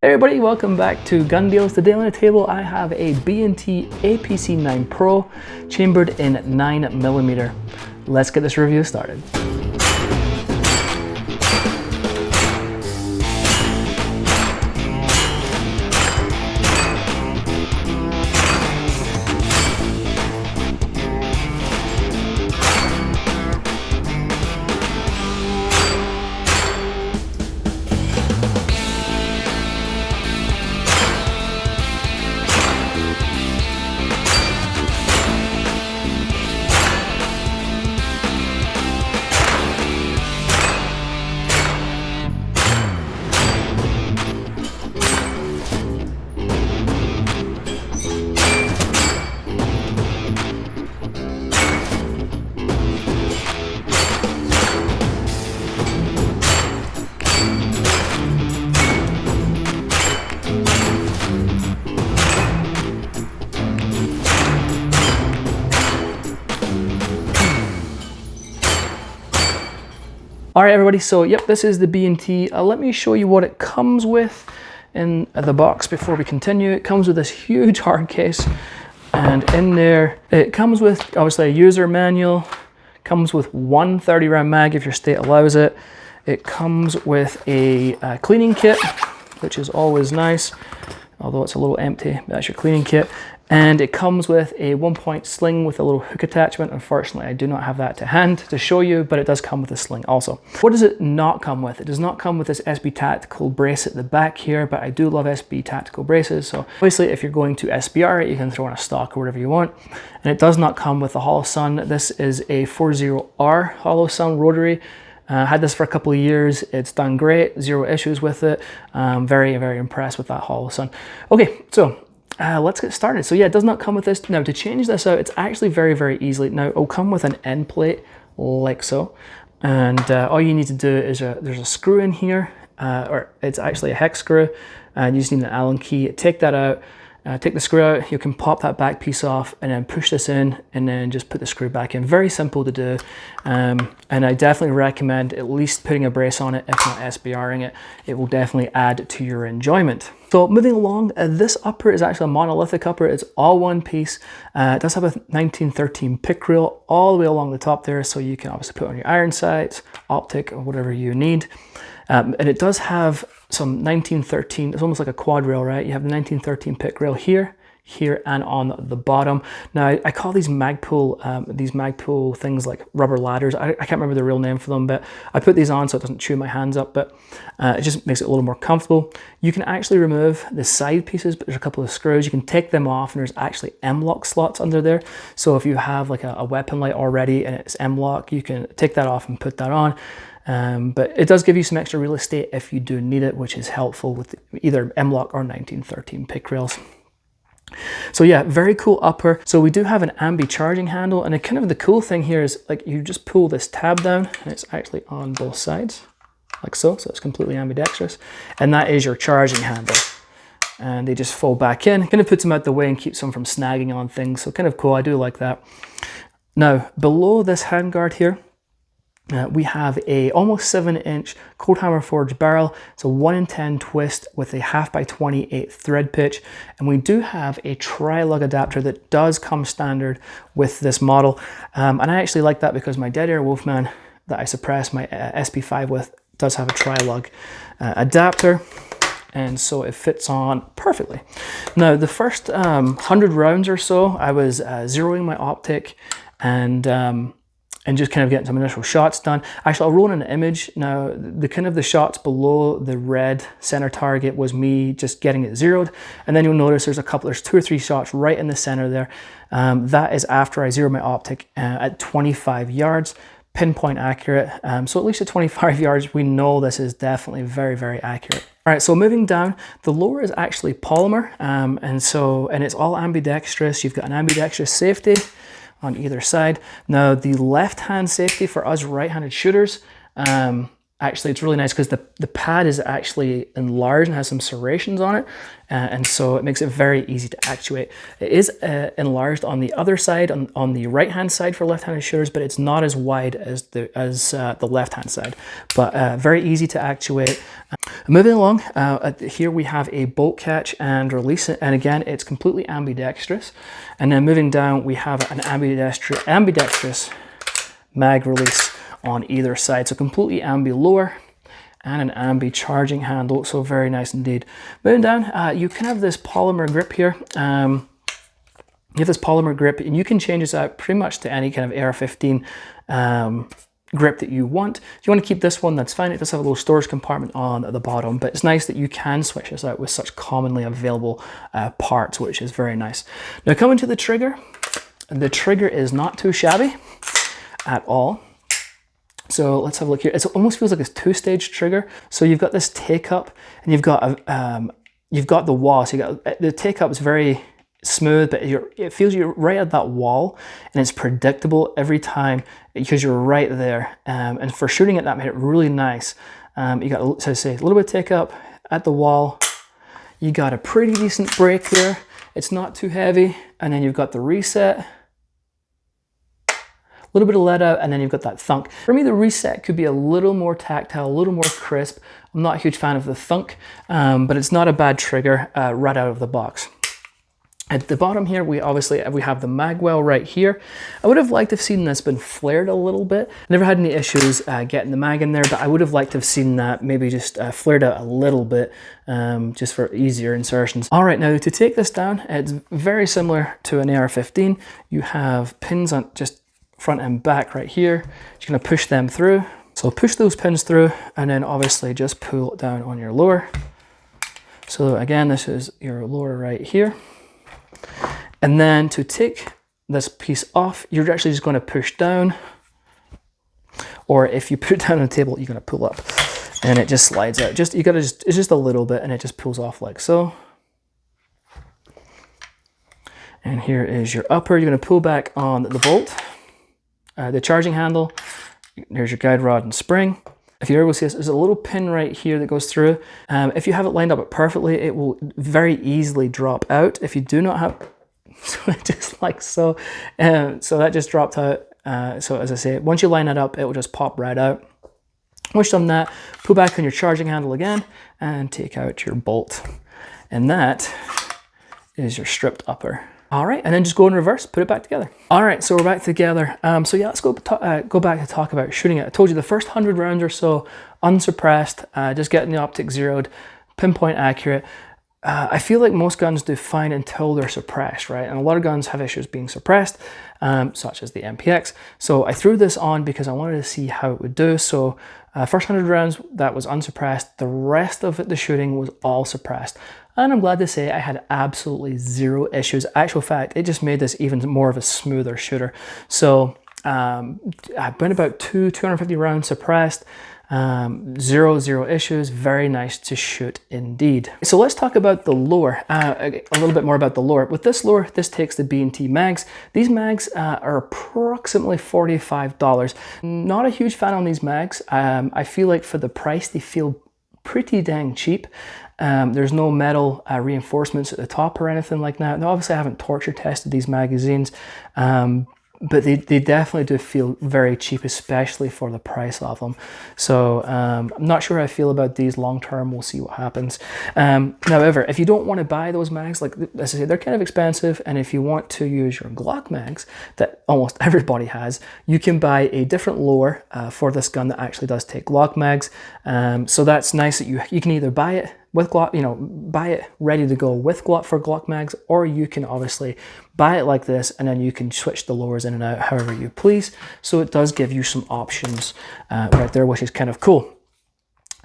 Hey everybody, welcome back to Gun Deals. Today on the table I have a B&T APC9 Pro chambered in 9mm. Let's get this review started. All right, everybody, so yep, this is the B&T. Let me show you what it comes with in the box before we continue. It comes with this huge hard case, and in there, it comes with, obviously, a user manual, comes with one 30-round mag if your state allows it. It comes with a cleaning kit, which is always nice, although it's a little empty. That's your cleaning kit. And it comes with a 1-point sling with a little hook attachment. Unfortunately, I do not have that to hand to show you, but it does come with a sling also. What does it not come with? It does not come with this SB Tactical brace at the back here, but I do love SB Tactical braces. So obviously, if you're going to SBR it, you can throw in a stock or whatever you want. And it does not come with a hollow sun. This is a 40R hollow sun rotary. Had this for a couple of years. It's done great, zero issues with it. Very, very impressed with that hollow sun. Okay, so let's get started. So yeah, it does not come with this. Now to change this out, it's actually very, very easily. Now it'll come with an end plate like so. And all you need to do is, there's a screw in here, or it's actually a hex screw. And you just need an Allen key. Take that out, take the screw out. You can pop that back piece off and then push this in and then just put the screw back in. Very simple to do. And I definitely recommend at least putting a brace on it, if not SBRing it. It will definitely add to your enjoyment. So moving along, this upper is actually a monolithic upper. It's all one piece. It does have a 1913 pick reel all the way along the top there, so you can obviously put on your iron sights, optic, or whatever you need. And it does have some 1913, it's almost like a quad rail, right? You have the 1913 pick rail here, and on the bottom. Now I call these Magpul things like rubber ladders. I can't remember the real name for them, but I put these on so it doesn't chew my hands up, but it just makes it a little more comfortable. You can actually remove the side pieces, but there's a couple of screws. You can take them off, and there's actually M-lock slots under there. So if you have like a weapon light already and it's M-lock, you can take that off and put that on. But it does give you some extra real estate if you do need it, which is helpful with either M-lock or 1913 pick rails. So yeah, very cool upper. So we do have an ambi charging handle, and the cool thing here is like you just pull this tab down and it's actually on both sides like so. So it's completely ambidextrous, and that is your charging handle. And they just fold back in, kind of puts them out the way and keeps them from snagging on things. So kind of cool, I do like that. Now below this handguard here, we have a almost 7-inch cold hammer forged barrel. It's a 1 in 10 twist with a 1/2x28 thread pitch, and we do have a tri-lug adapter that does come standard with this model. And I actually like that because my Dead Air Wolfman that I suppress my SP5 with does have a tri-lug adapter, and so it fits on perfectly. Now the first 100 rounds or so, I was zeroing my optic and just kind of getting some initial shots done. Actually, I'll roll in an image. Now, the shots below the red center target was me just getting it zeroed. And then you'll notice there's 2 or 3 shots right in the center there. That is after I zero my optic at 25 yards, pinpoint accurate. So at least at 25 yards, we know this is definitely very, very accurate. All right, so moving down, the lower is actually polymer. And it's all ambidextrous. You've got an ambidextrous safety on either side. Now the left-hand safety for us right-handed shooters actually, it's really nice because the pad is actually enlarged and has some serrations on it, and so it makes it very easy to actuate. It is enlarged on the other side, on the right-hand side for left-handed shooters, but it's not as wide as the left-hand side, but very easy to actuate. Moving along, here we have a bolt catch and release it, and again, it's completely ambidextrous. And then moving down, we have an ambidextrous mag release on either side. So completely ambi lower and an ambi charging handle. So very nice indeed. Moving down, you can have this polymer grip here. You have this polymer grip, and you can change this out pretty much to any kind of AR-15 grip that you want. If you want to keep this one, that's fine. It does have a little storage compartment on the bottom, but it's nice that you can switch this out with such commonly available parts, which is very nice. Now coming to the trigger is not too shabby at all. So let's have a look here. It almost feels like a two-stage trigger. So you've got this take-up, and you've got the wall. So you got the take-up is very smooth, but it feels you're right at that wall, and it's predictable every time because you're right there. And for shooting it, that made it really nice. You got, so I say, a little bit of take up at the wall. You got a pretty decent brake there. It's not too heavy, and then you've got the reset. A little bit of let out, and then you've got that thunk. For me, the reset could be a little more tactile, a little more crisp. I'm not a huge fan of the thunk, but it's not a bad trigger right out of the box. At the bottom here, we have the mag well right here. I would have liked to have seen this been flared a little bit. Never had any issues getting the mag in there, but I would have liked to have seen that maybe just flared out a little bit, just for easier insertions. All right, now to take this down, it's very similar to an AR-15. You have pins on just front and back right here. You're gonna push them through. So push those pins through, and then obviously just pull it down on your lower. So again, this is your lower right here. And then to take this piece off, you're actually just going to push down, or if you put it down on the table, you're going to pull up, and it just slides out. It's just a little bit, and it just pulls off like so. And here is your upper. You're going to pull back on the bolt, the charging handle. There's your guide rod and spring. If you're able to see this, there's a little pin right here that goes through. If you have it lined up perfectly, it will very easily drop out. If you do not have, so just like so, so that just dropped out. So as I say, once you line it up, it will just pop right out. Once you've done that, pull back on your charging handle again and take out your bolt. And that is your stripped upper. All right, and then just go in reverse, put it back together. All right, so we're back together. So yeah, let's go back to talk about shooting it. I told you the first 100 rounds or so, unsuppressed, just getting the optic zeroed, pinpoint accurate. I feel like most guns do fine until they're suppressed, right? And a lot of guns have issues being suppressed, such as the MPX. So I threw this on because I wanted to see how it would do. So first 100 rounds, that was unsuppressed. The rest of it, the shooting, was all suppressed. And I'm glad to say I had absolutely zero issues. Actual fact, it just made this even more of a smoother shooter. So I've been about 250 rounds suppressed. Zero issues. Very nice to shoot indeed. So let's talk about the lower, a little bit more about the lower. With this lower, this takes the B&T mags. These mags are approximately $45. Not a huge fan on these mags. I feel like for the price, they feel pretty dang cheap. There's no metal reinforcements at the top or anything like that. Now, obviously, I haven't torture tested these magazines, but they definitely do feel very cheap, especially for the price of them. So I'm not sure how I feel about these long term. We'll see what happens. However, if you don't want to buy those mags, like as I say, they're kind of expensive, and if you want to use your Glock mags that almost everybody has, you can buy a different lower for this gun that actually does take Glock mags. So that's nice that you can either buy it with Glock, buy it ready to go with Glock for Glock mags, or you can obviously buy it like this, and then you can switch the lowers in and out however you please. So it does give you some options right there, which is kind of cool.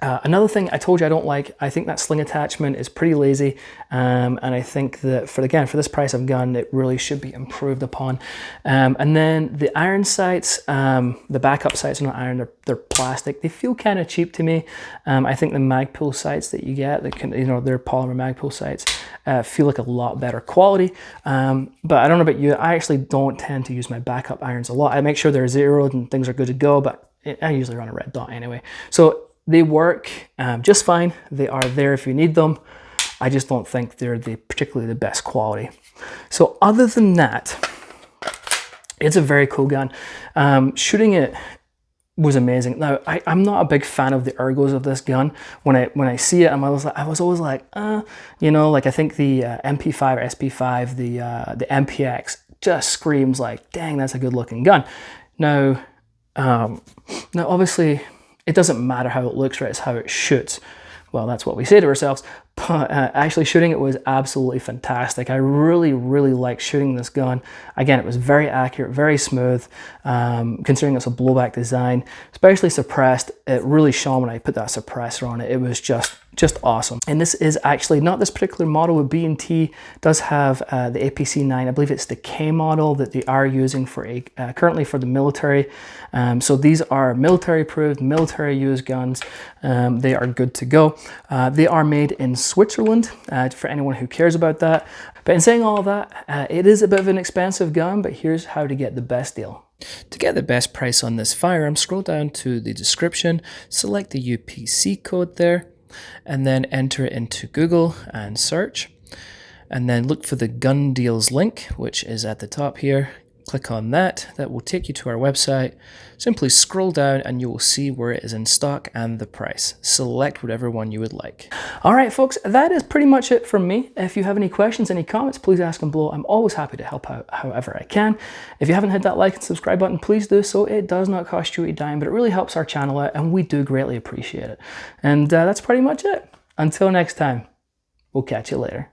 Another thing I told you I don't like, I think that sling attachment is pretty lazy, and I think that for this price of gun, it really should be improved upon. And then the iron sights, the backup sights are not iron, they're plastic. They feel kind of cheap to me. I think the Magpul sights that you get, they're polymer Magpul sights, feel like a lot better quality. But I don't know about you, I actually don't tend to use my backup irons a lot. I make sure they're zeroed and things are good to go, but I usually run a red dot anyway. So They work just fine. They are there if you need them. I just don't think they're particularly the best quality. So other than that, it's a very cool gun. Shooting it was amazing. Now, I'm not a big fan of the ergos of this gun. When I see it, I was always like, you know, like I think the MP5 or SP5, the MPX just screams like, dang, that's a good looking gun. Now obviously it doesn't matter how it looks, right? It's how it shoots. Well, that's what we say to ourselves, but actually shooting it was absolutely fantastic. I really, really liked shooting this gun. Again, it was very accurate, very smooth, considering it's a blowback design, especially suppressed. It really shone when I put that suppressor on it. It was just awesome. And this is actually not this particular model with B&T. Does have the APC9, I believe it's the K model that they are using for currently for the military. So these are military approved, military used guns. They are good to go. They are made in Switzerland, for anyone who cares about that. But in saying all of that, it is a bit of an expensive gun, but here's how to get the best deal. To get the best price on this firearm, scroll down to the description, select the UPC code there, and then enter it into Google and search, and then look for the gun deals link, which is at the top here. Click on that. That will take you to our website. Simply scroll down and you will see where it is in stock and the price. Select whatever one you would like. All right, folks, that is pretty much it from me. If you have any questions, any comments, please ask them below. I'm always happy to help out however I can. If you haven't hit that like and subscribe button, please do so. It does not cost you a dime, but it really helps our channel out, and we do greatly appreciate it. And that's pretty much it. Until next time, we'll catch you later.